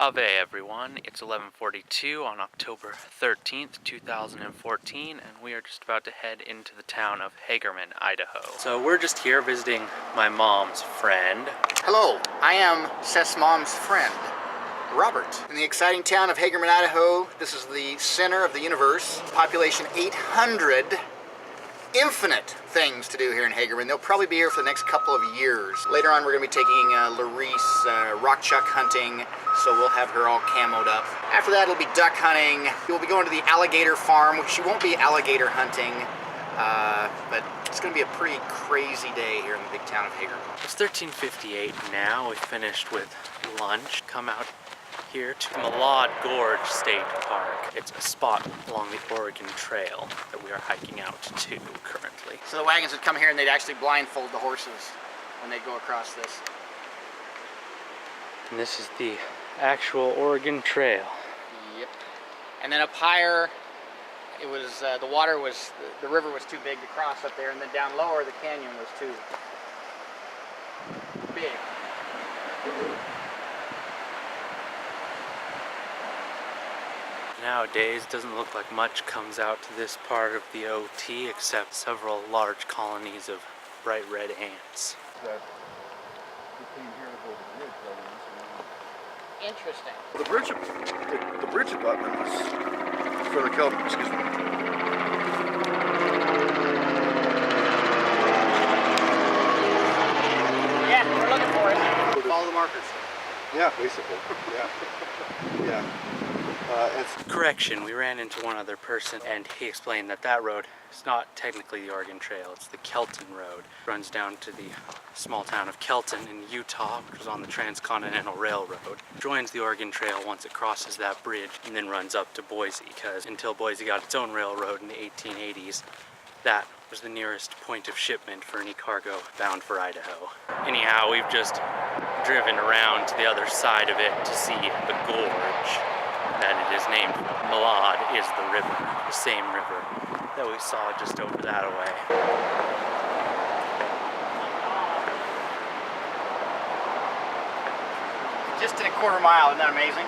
Ave everyone, it's 11:42 on October 13th, 2014, and we are just about to head into the town of Hagerman, Idaho. So we're just here visiting my mom's friend. Hello, I am Seth's mom's friend, Robert. In the exciting town of Hagerman, Idaho, this is the center of the universe. Population 800. Infinite things to do here in Hagerman. They'll probably be here for the next couple of years. Later on, we're going to be taking Larice rock chuck hunting, so we'll have her all camoed up. After that, it'll be duck hunting. We'll be going to the alligator farm, which she won't be alligator hunting, but it's going to be a pretty crazy day here in the big town of Hagerman. It's 13:58 now. We finished with lunch. Come out here to Gorge State Park. It's a spot along the Oregon Trail that we are hiking out to currently. So the wagons would come here and they'd actually blindfold the horses when they go across this. And this is the actual Oregon Trail. Yep. And then up higher, it was the river was too big to cross up there, and then down lower the canyon was too big. Nowadays, doesn't look like much comes out to this part of the OT except several large colonies of bright red ants. Interesting. The bridge abutment was for the Celtic, excuse me. Yeah, we're looking for it. Follow the markers. Yeah, basically. Yeah. Correction, we ran into one other person and he explained that that road is not technically the Oregon Trail, it's the Kelton Road. It runs down to the small town of Kelton in Utah, which is on the Transcontinental Railroad. It joins the Oregon Trail once it crosses that bridge and then runs up to Boise, because until Boise got its own railroad in the 1880s, that was the nearest point of shipment for any cargo bound for Idaho. Anyhow, we've just driven around to the other side of it to see the gorge that it is named. Malad is the river, the same river that we saw just over that way. Just in a quarter mile, isn't that amazing?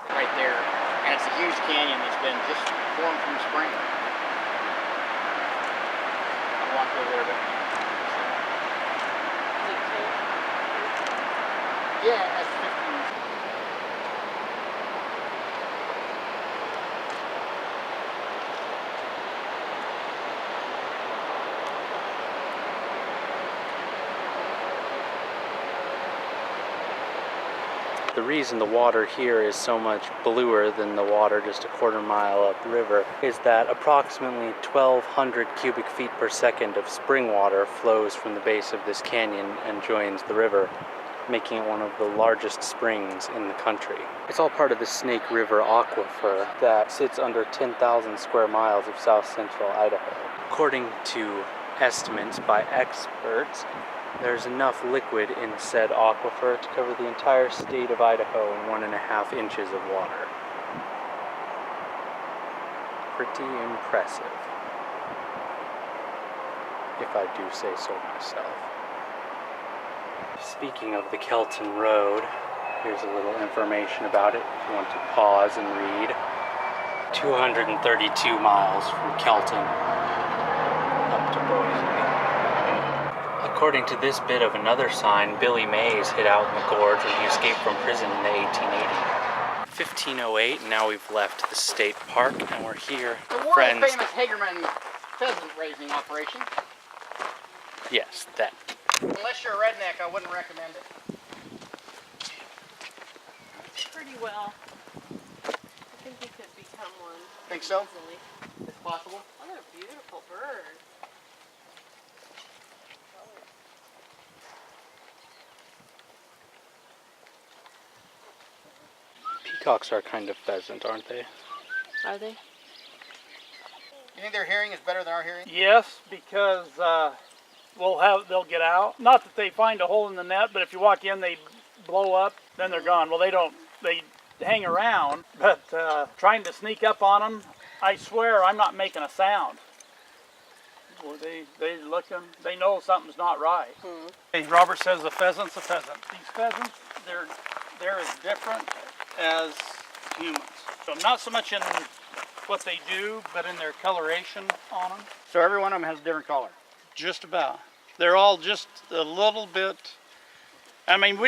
Right there, and it's a huge canyon that's been just formed from the spring. I'll walk over there a bit. Yeah, that's 15. The reason the water here is so much bluer than the water just a quarter mile upriver is that approximately 1,200 cubic feet per second of spring water flows from the base of this canyon and joins the river, making it one of the largest springs in the country. It's all part of the Snake River aquifer that sits under 10,000 square miles of south central Idaho. According to estimates by experts, there's enough liquid in said aquifer to cover the entire state of Idaho in 1.5 inches of water. Pretty impressive, if I do say so myself. Speaking of the Kelton Road, here's a little information about it if you want to pause and read. 232 miles from Kelton up to Boise. According to this bit of another sign, Billy Mays hid out in the gorge when he escaped from prison in the 1880s. 1508, now we've left the state park and we're here. The world-famous Hagerman pheasant raising operation. Yes, that. Unless you're a redneck, I wouldn't recommend it. Pretty well. become one. Think so? Easily. It's possible. What a beautiful bird. Peacocks are kind of pheasant, aren't they? Are they? You think their hearing is better than our hearing? Yes, because they'll get out. Not that they find a hole in the net, but if you walk in, they blow up, then they're gone. Well, they hang around, but trying to sneak up on them, I swear I'm not making a sound. Well, they looking, they know something's not right. Hey, Robert says a pheasant's a pheasant. These pheasants, they're as different as humans. So not so much in what they do, but in their coloration on them. So every one of them has a different color. Just about. They're all just a little bit. I mean,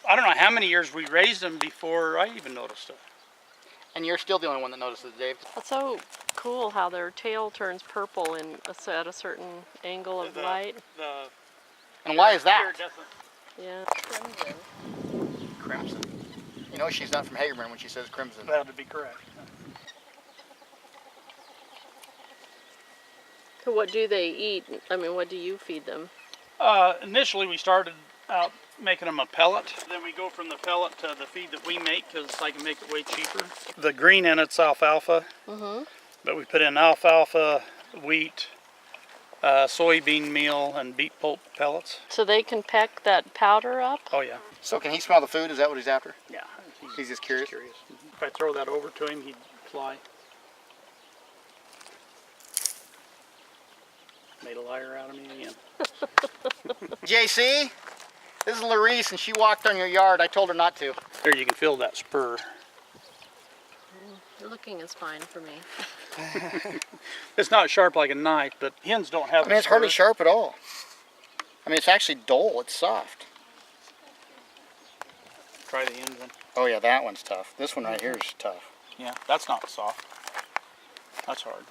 I don't know how many years we raised them before I even noticed it. And you're still the only one that notices it, Dave. That's so cool how their tail turns purple at a certain angle of light. And why is that? Yeah. Crimson. You know she's not from Hagerman when she says crimson. That would be correct. So what do they eat? I mean, what do you feed them? Initially, we started out making them a pellet. Then we go from the pellet to the feed that we make because I can make it way cheaper. The green in it's alfalfa, but we put in alfalfa, wheat, soybean meal, and beet pulp pellets. So they can peck that powder up? Oh yeah. So can he smell the food? Is that what he's after? Yeah. He's just curious? If I throw that over to him, he'd fly. Made a liar out of me again. JC, this is Larice, and she walked on your yard. I told her not to. There, you can feel that spur. Looking is fine for me. It's not sharp like a knife, but hens don't have. I mean, it's hardly sharp at all. I mean, it's actually dull. It's soft. Try the end one. Oh yeah, that one's tough. This one right here is tough. Yeah, that's not soft. That's hard.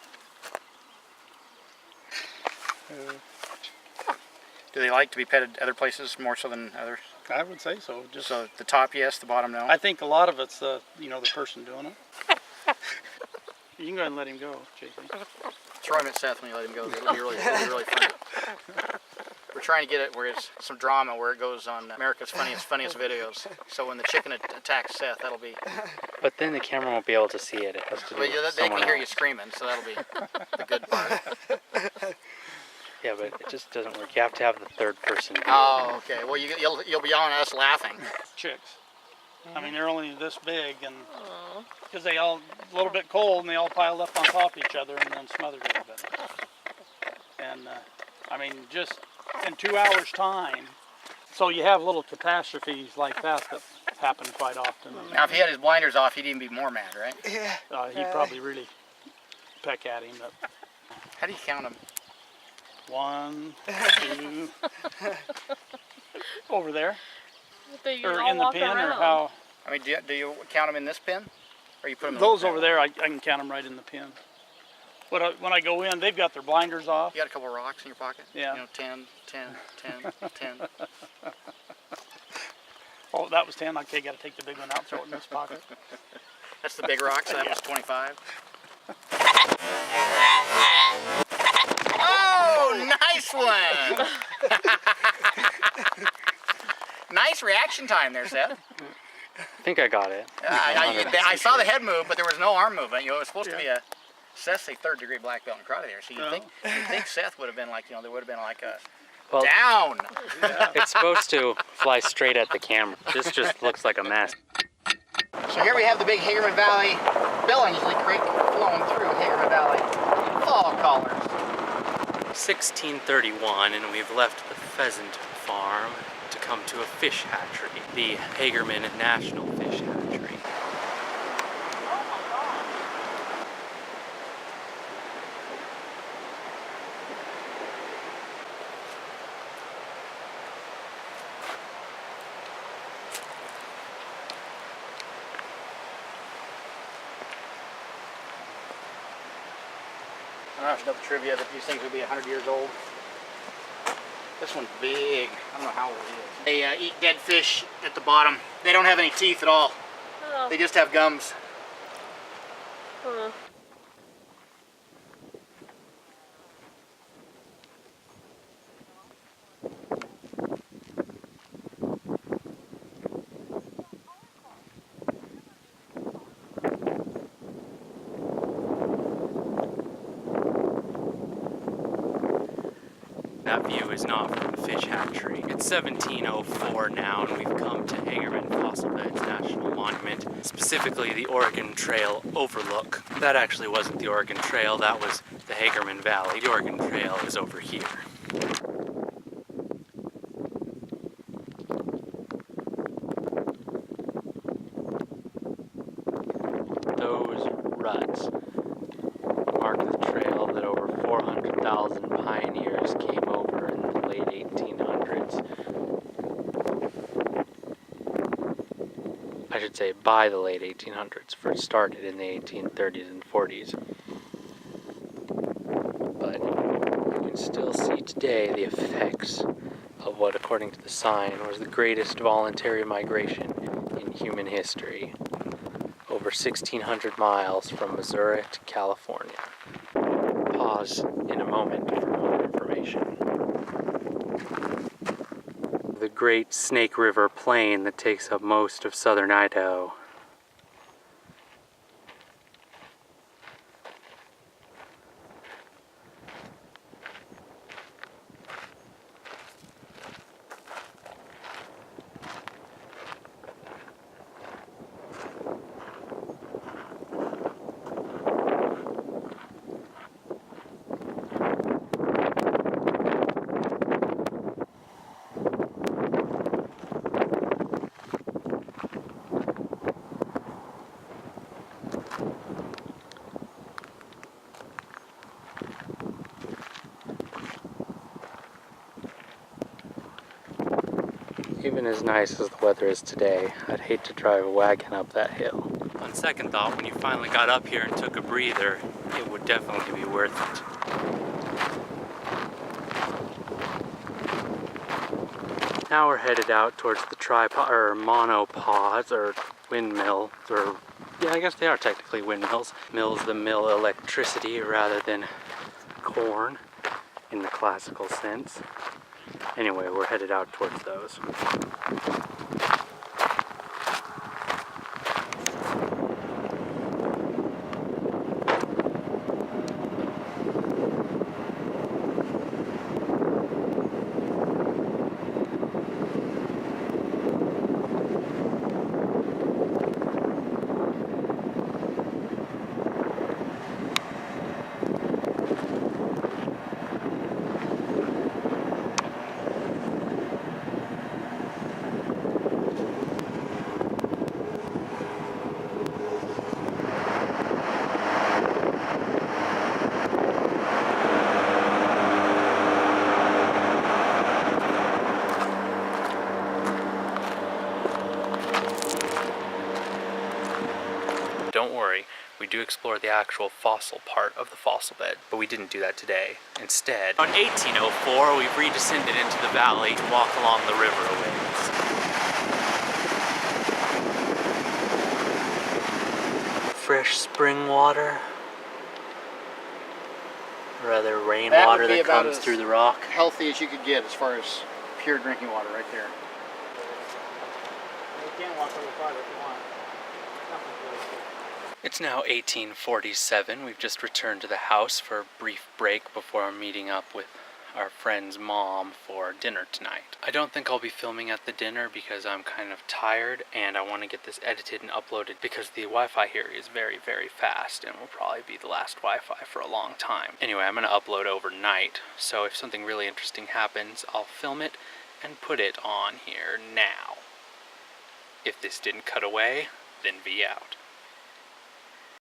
Do they like to be petted other places more so than others? I would say so. Just So the top, yes, the bottom, no? I think a lot of it's the person doing it. You can go ahead and let him go, JC. Throw him at Seth when you let him go. It'll be really funny. We're trying to get it where it's some drama, where it goes on America's Funniest Videos. So when the chicken attacks Seth, that'll be... But then the camera won't be able to see it. It has to do Well, with they can someone hear else. you screaming, so that'll be the good part. Yeah, but it just doesn't work. You have to have the third person view. Oh, okay. Well, you'll be on us laughing. Chicks. I mean, they're only this big, and because they all a little bit cold, and they all piled up on top of each other, and then smothered a little bit. And I mean, just in 2 hours' time. So you have little catastrophes like that happen quite often. Now, if he had his blinders off, he'd even be more mad, right? He'd probably really peck at him. But How do you count them? 1, 2, over there, They or all in the walk pen, around. or how? I mean, do you count them in this pen? Or you put them in Those the over there, I can count them right in the pen. But when I go in, they've got their blinders off. You got a couple rocks in your pocket? Yeah. 10, 10, 10, 10. Oh, that was 10. Okay, got to take the big one out, throw it in this pocket. That's the big rock, so that was 25. Oh, nice one! Nice reaction time there, Seth. I think I got it. I saw the head move, but there was no arm movement. It was supposed to be a Seth's a third-degree black belt in karate there, so you'd think Seth would have been like, there would have been like a down. It's supposed to fly straight at the camera. This just looks like a mess. So here we have the big Hagerman Valley, Billingsley Creek flowing through Hagerman Valley. Fall colors. 1631, and we've left the pheasant farm to come to a fish hatchery, the Hagerman National Fish Hatchery. I don't know if you know the trivia that these things would be 100 years old. This one's big. I don't know how old it is. They eat dead fish at the bottom. They don't have any teeth at all. Oh. They just have gums. Huh. That view is not from the fish hatchery. It's 1704 now, and we've come to Hagerman Fossil Beds National Monument, specifically the Oregon Trail Overlook. That actually wasn't the Oregon Trail, that was the Hagerman Valley. The Oregon Trail is over here. Those ruts mark the trail that over 400,000 pioneers came over in the late 1800s. I should say by the late 1800s, for it started in the 1830s and 40s. But you can still see today the effects of what, according to the sign, was the greatest voluntary migration in human history. Over 1,600 miles from Missouri to California. Pause in a moment for more information. The Great Snake River Plain that takes up most of southern Idaho. Even as nice as the weather is today, I'd hate to drive a wagon up that hill. On second thought, when you finally got up here and took a breather, it would definitely be worth it. Now we're headed out towards the tripod, or monopods, or windmills, or yeah, I guess they are technically windmills. Mills that mill electricity rather than corn in the classical sense. Anyway, we're headed out towards those. Don't worry, we do explore the actual fossil part of the fossil bed, but we didn't do that today. Instead, in 1804, we redescended into the valley to walk along the river a ways. Fresh spring water, or rather rainwater that comes through the rock. Healthy as you could get as far as pure drinking water right there. You can walk a little farther if you want. It's now 1847. We've just returned to the house for a brief break before meeting up with our friend's mom for dinner tonight. I don't think I'll be filming at the dinner because I'm kind of tired and I want to get this edited and uploaded because the Wi-Fi here is very, very fast and will probably be the last Wi-Fi for a long time. Anyway, I'm going to upload overnight, so if something really interesting happens, I'll film it and put it on here now. If this didn't cut away, then V out.